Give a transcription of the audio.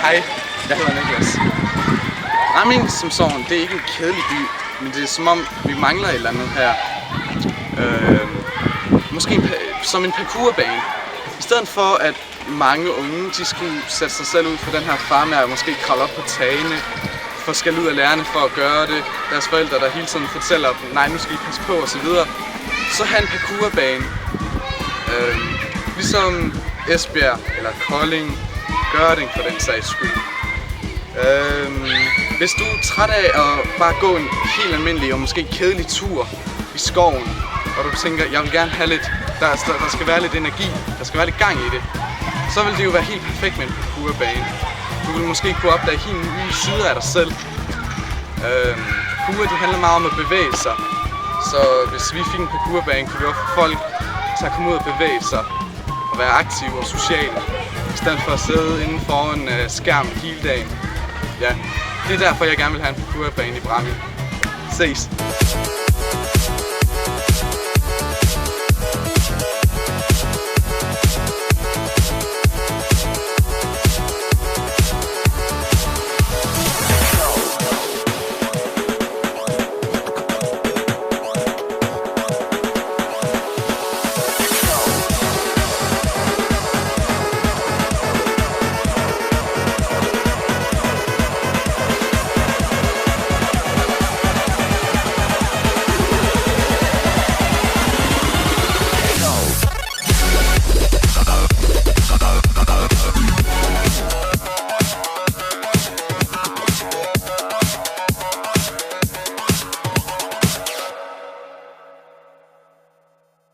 Hej, jeg hedder Niklas. Bramming som sådan, det er ikke en kedelig by, men det er som om, vi mangler et eller andet her. Måske som en parkourbane. I stedet for, at mange unge, de skulle sætte sig selv ud for den her farme og måske kravle op på tagene, få skæld ud af lærerne for at gøre det, deres forældre, der hele tiden fortæller dem, nej, nu skal I passe på osv. Så have en parkourbane. Ligesom Esbjerg eller Kolding, Gørding for den sags skyld. Hvis du er træt af at bare gå en helt almindelig og måske kedelig tur i skoven, og du tænker, jeg vil gerne have lidt, der skal være lidt energi, der skal være lidt gang i det, så vil det jo være helt perfekt med en parkourbane. Du vil måske kunne opdage helt nye sider af dig selv. Parkour, det handler meget om at bevæge sig, så hvis vi fik en parkourbane, kunne vi også få folk til at komme ud og bevæge sig og være aktive og sociale, i stedet for at sidde inden foran skærmen hele dagen. Ja, det er derfor, jeg gerne vil have en parkourbane i Bramming. Ses!